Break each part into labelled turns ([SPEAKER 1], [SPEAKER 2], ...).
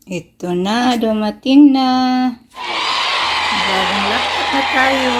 [SPEAKER 1] Ito na, dumating na. Bagong laptop na tayo.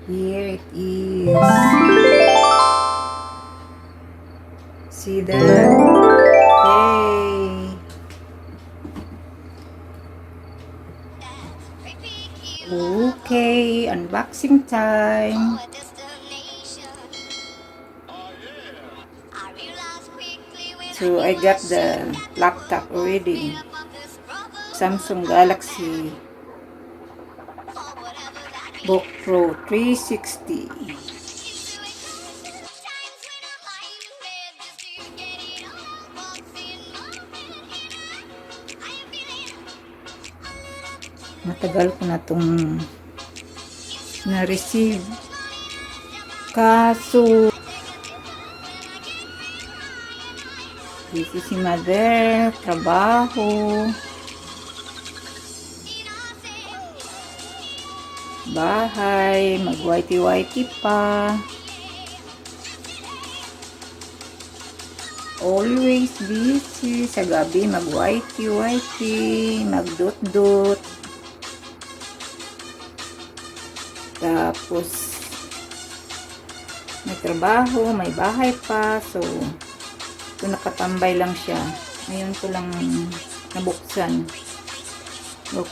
[SPEAKER 1] Here it is. See that? Yay! Okay, unboxing time. So I got the laptop already. Samsung Galaxy Book Pro 360. Matagal ko na itong na-receive. Kaso, busy si mother, trabaho, bahay, mag-whitey-whitey pa. Always busy. Sa gabi, mag-whitey-whitey, mag-dot-dot. Tapos, may trabaho, may bahay pa. So, ito nakatambay lang siya. Ngayon ko lang nabuksan. Look,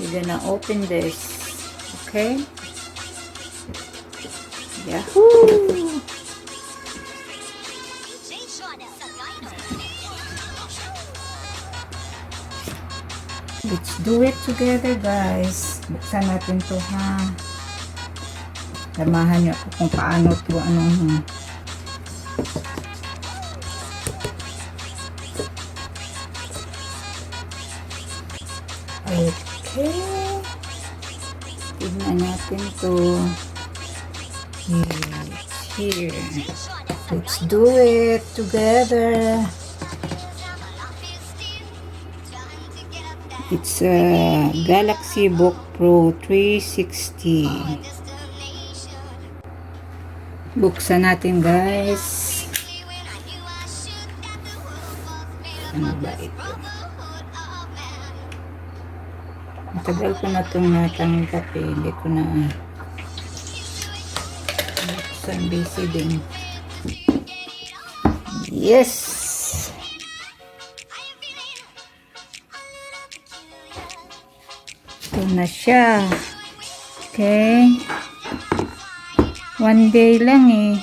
[SPEAKER 1] we're gonna open this. Okay? Yahoo! Let's do it together, guys. Buksan natin to, ha? Samahan niyo ako kung paano to, Okay. Tignan natin to. Here. Let's do it together. It's a Galaxy Book Pro 360. Buksan natin, guys. Ano ba ito? Matagal ko na itong natanggap eh. Hindi ko na buksan, busy din. Yes! Ito na siya. Okay. One day lang eh.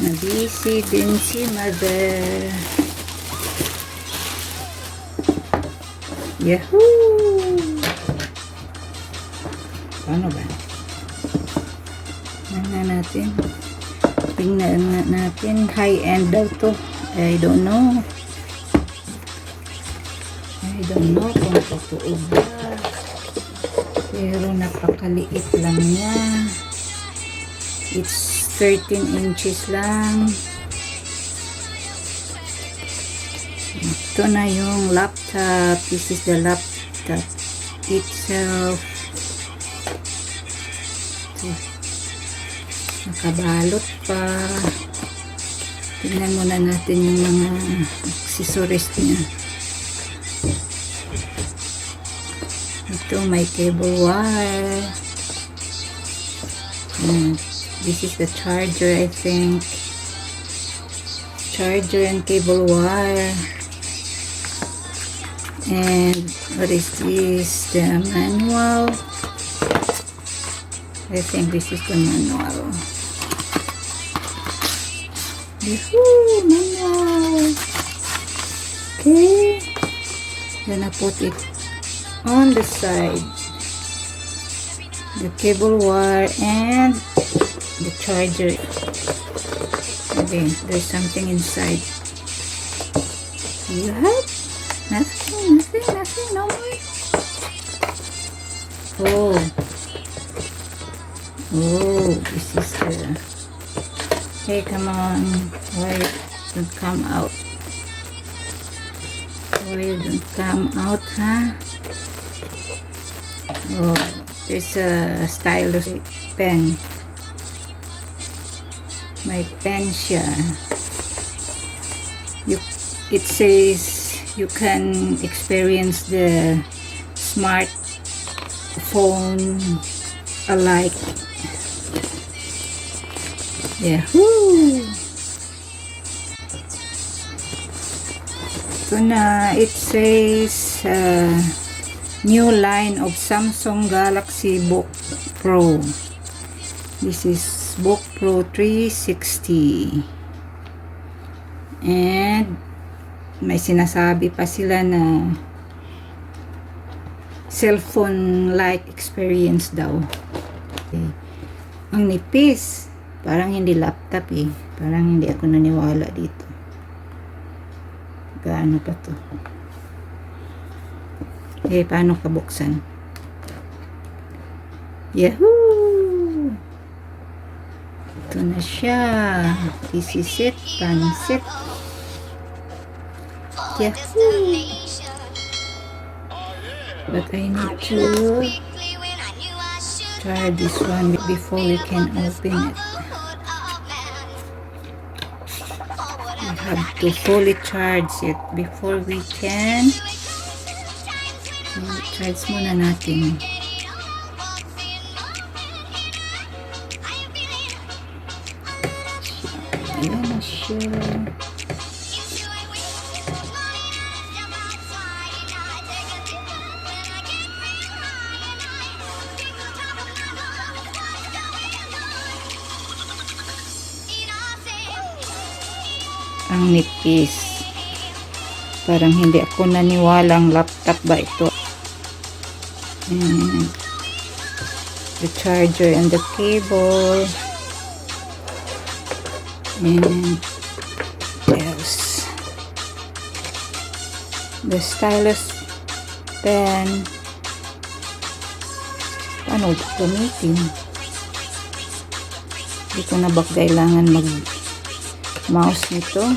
[SPEAKER 1] Nabisi din si mother. Yahoo! Paano ba? Tingnan natin. High-end daw to. I don't know kung totoo ba. Pero napakaliit lang niya. It's 13 inches lang. Ito na yung laptop. This is the laptop itself. Nakabalot pa. Tingnan muna natin yung mga accessories niya. Ito may cable wire. And this is the charger, I think. Charger and cable wire. And what is this? The manual. I think this is the manual. Yahoo! Manual! Okay. Then I put it on the side. The cable wire and the charger. Okay, there's something inside. You have? Nothing, no more. Oh, this is the Okay, come on. Why you don't come out? Why you don't come out, huh? Oh, there's a stylus pen. May pen siya. It says you can experience the smartphone alike. Yahoo! Ito na, it says new line of Samsung Galaxy Book Pro. This is Book Pro 360. And may sinasabi pa sila na cellphone-like experience daw. Okay. Ang nipis. Parang hindi laptop eh. Parang hindi ako naniwala dito. Gaano pa to? Eh, paano kabuksan? Yahoo! Ito na siya. This is it. Pansit. Yahoo! But I need to try this one before we can open it. We have to fully charge it before we can. Charge muna natin. Ayan na siya. Ang nipis. Parang hindi ako naniwalang laptop ba ito. And the charger and the cable. And what else? The stylus pen. Paano gamitin? Hindi ko na ba kailangan mouse nito.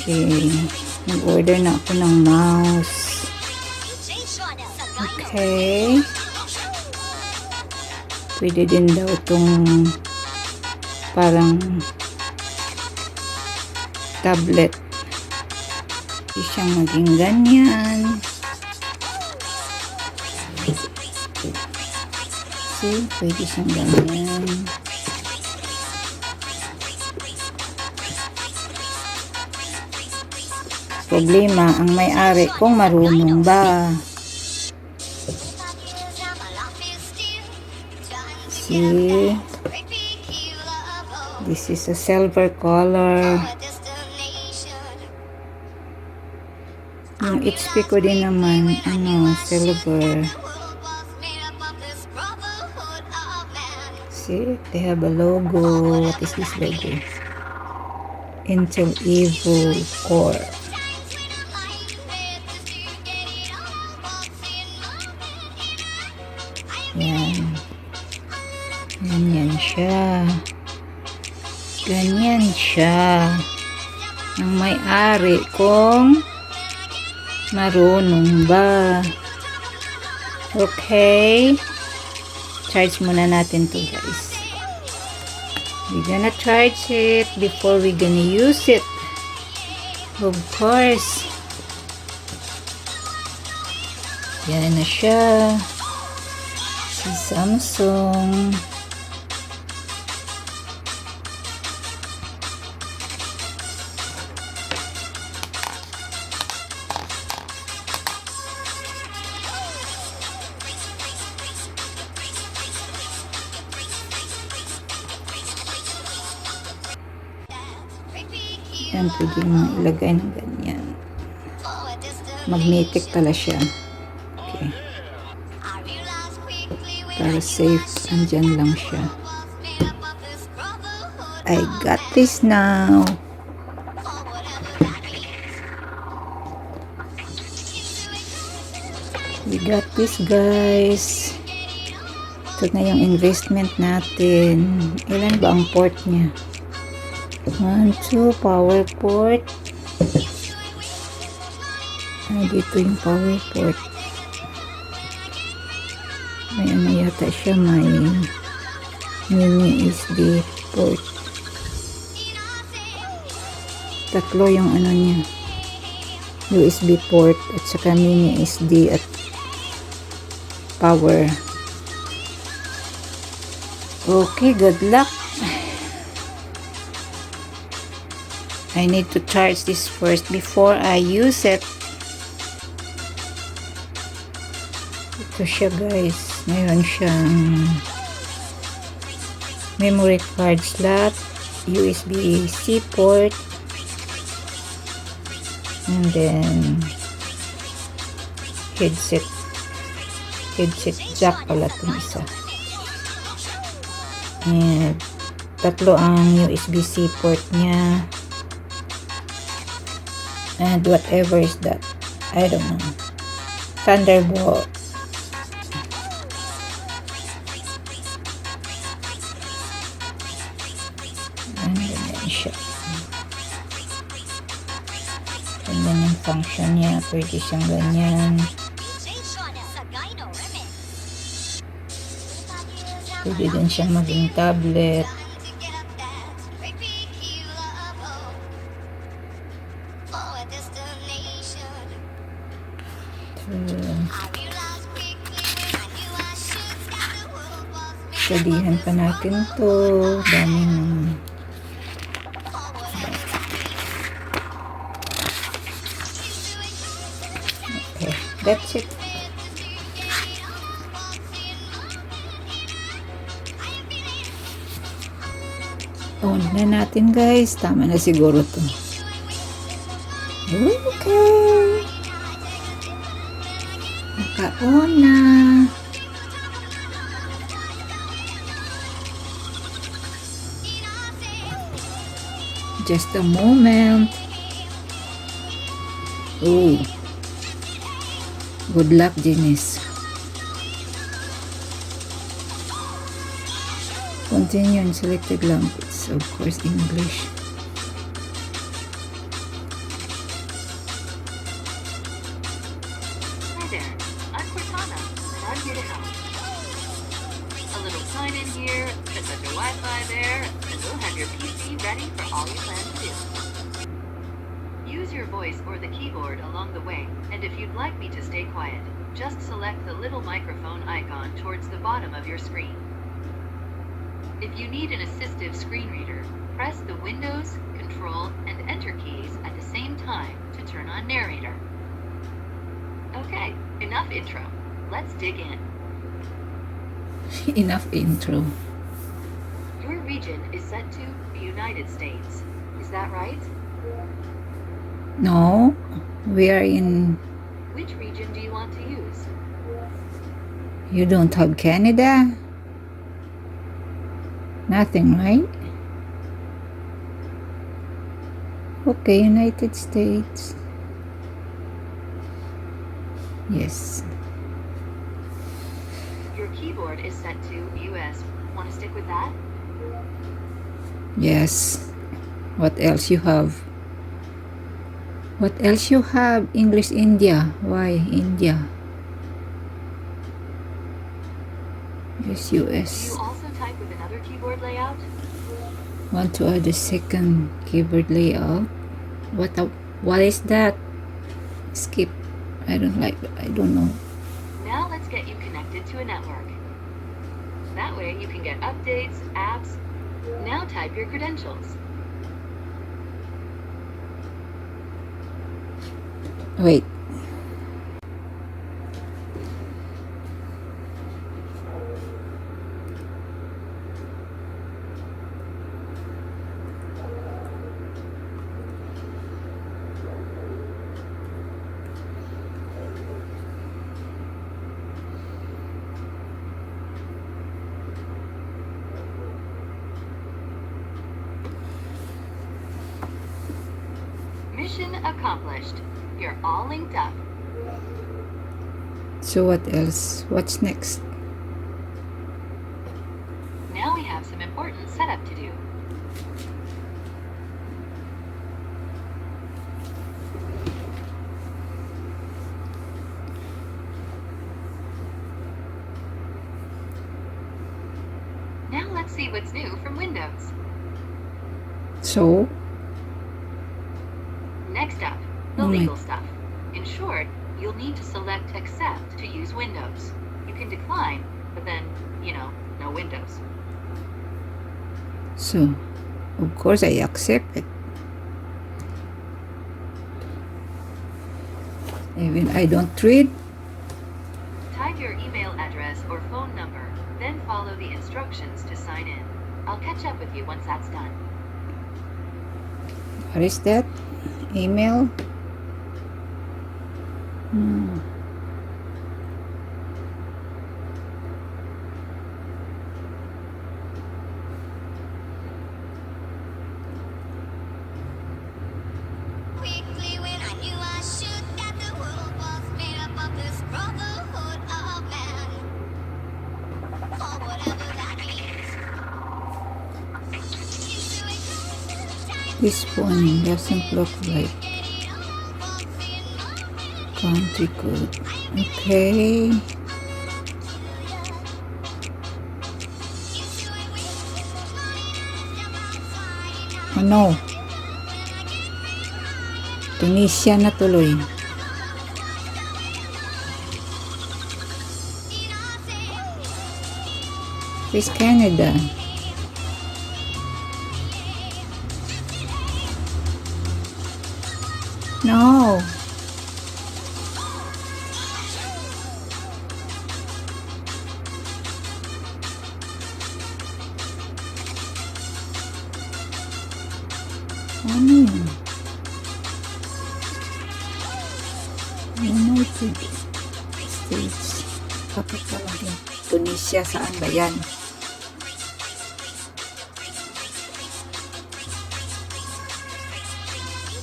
[SPEAKER 1] Okay, nag-order na ako ng mouse. Okay, pwede din daw itong parang tablet. Pwede siyang maging ganyan. See, pwede siyang ganyan. Problema ang may-ari kung marunong ba. See, this is a silver color. Yung HP ko din naman, silver. See, they have a logo. What is this logo? Intel Evo Core. Yan. Ganyan siya. Ganyan siya. Ang may-ari kung marunong ba. Okay. Charge muna natin to, guys. We're gonna charge it before we're gonna use it. Of course. Yan na siya. Si Samsung. Yan, pwede mo ilagay ng ganyan. Magnetic pala siya. Okay. Para safe, andyan lang siya. I got this now. We got this, guys. Ito na yung investment natin. Ilan ba ang port niya? 1, 2, power port. Dito yung power port. May ano yata siya, may mini SD port. Tatlo yung ano niya. USB port at saka mini SD at power. Okay, good luck. I need to charge this first before I use it. Ito siya guys. Mayroon siyang memory card slot, USB-C port, and then headset jack pala itong isa. And tatlo ang USB-C port niya. And whatever is that, I don't know. Thunderbolt. And ganyan siya. Ganyan yung function niya. Pwede siyang ganyan. Pwede din siyang maging tablet. Sabihan pa natin to. Daming okay, that's it. On na natin guys. Tama na siguro to. Okay. Naka-on na. Just a moment. Oh. Good luck, Janice. Continue on selected language. Of course, English.
[SPEAKER 2] Hi there. I'm Cortana, and I'm here to help. A little sign in here, set your Wi-Fi there, and we'll have your PC ready for all you plan to do. Use your voice or the keyboard along the way, and if you'd like me to stay quiet, just select the little microphone icon towards the bottom of your screen. If you need an assistive screen reader, press the Windows, Control, and Enter keys at the same time to turn on narrator. Okay, enough intro. Let's dig in.
[SPEAKER 1] Enough intro.
[SPEAKER 2] Your region is set to the United States. Is that right?
[SPEAKER 1] No, we are in.
[SPEAKER 2] Which region do you want to use?
[SPEAKER 1] You don't have Canada? Nothing, right? Okay, United States. Yes.
[SPEAKER 2] Your keyboard is set to US. Want to stick with that?
[SPEAKER 1] Yes. What else you have? What else you have? English India. Why India? Yes,
[SPEAKER 2] Do
[SPEAKER 1] US.
[SPEAKER 2] you also type with another keyboard layout?
[SPEAKER 1] Want to add a second keyboard layout? What is that? Skip. I don't like. I don't know.
[SPEAKER 2] Now let's get you connected to a network. That way you can get updates, apps. Now type your credentials.
[SPEAKER 1] Wait.
[SPEAKER 2] Mission accomplished. You're all linked up.
[SPEAKER 1] So what else? What's next?
[SPEAKER 2] setup to do. Now let's see what's new from Windows.
[SPEAKER 1] So,
[SPEAKER 2] Next up, the
[SPEAKER 1] Oh my-
[SPEAKER 2] legal stuff. In short, you'll need to select accept to use Windows. You can decline, but then, no Windows.
[SPEAKER 1] so, of course I accept it. Even I don't read.
[SPEAKER 2] Type your email address or phone number, then follow the instructions to sign in. I'll catch up with you once that's done.
[SPEAKER 1] What is that? Email? Hmm.
[SPEAKER 3] Quickly when I knew I should, that the world was made up of this brotherhood of man. Or whatever that means. Into a closer
[SPEAKER 1] This phone doesn't look like country code. Okay. Oh no. Tunisia na tuloy. Where's Canada? No. Ano yun? United States. Bakit talaga? Tunisia, saan ba yan?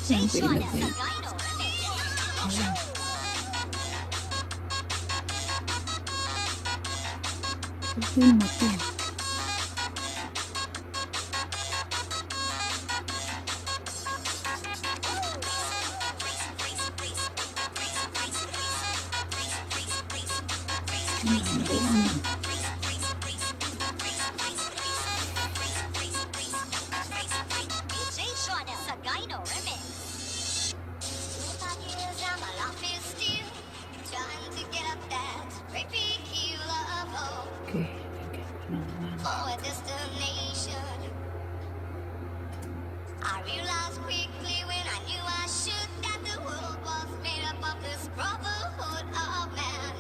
[SPEAKER 1] Saan ko ilagay? Ayan. Sabihin mo to. Okay. Lagyan ko naman.
[SPEAKER 3] I realized quickly when I knew I should, that the world was made up of this brotherhood of man.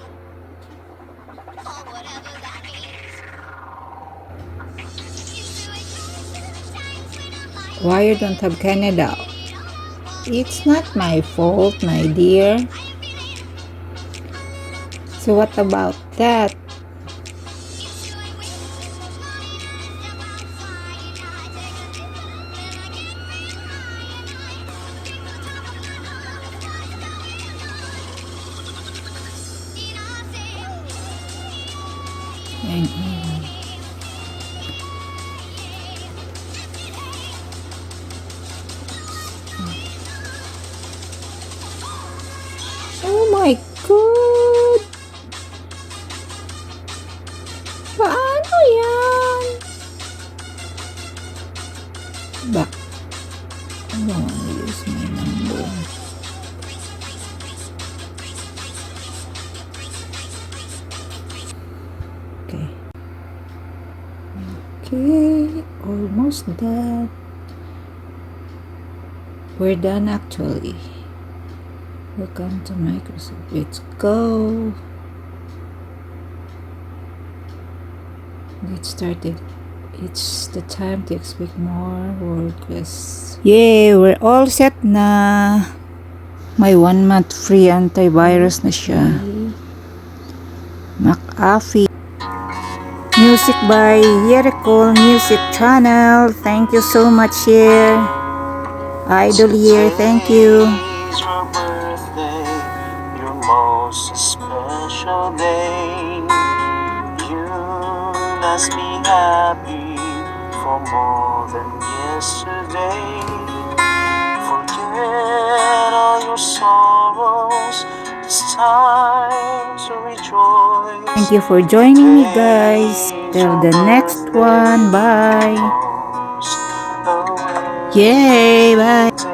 [SPEAKER 3] Or whatever that means. Into a closer times when I'm like,
[SPEAKER 1] Why you don't have Canada? It's not my fault, my dear. So what about that? And oh my God! Paano yan? Ba? I don't want to use my number. Okay. Okay, almost done. We're done actually. Welcome to Microsoft. Let's go. Get started. It's the time to expect more work requests. Yay! We're all set na. May 1 month free antivirus na siya. McAfee. Music by Jericho Music Channel. Thank you so much here. Idol here. Thank you.
[SPEAKER 4] Today's your birthday, your most special day. You must be happy for more than yesterday. Forget all your sorrows. It's time to rejoice.
[SPEAKER 1] Thank you for joining me, guys. Till the next one. Bye. Yay! Bye.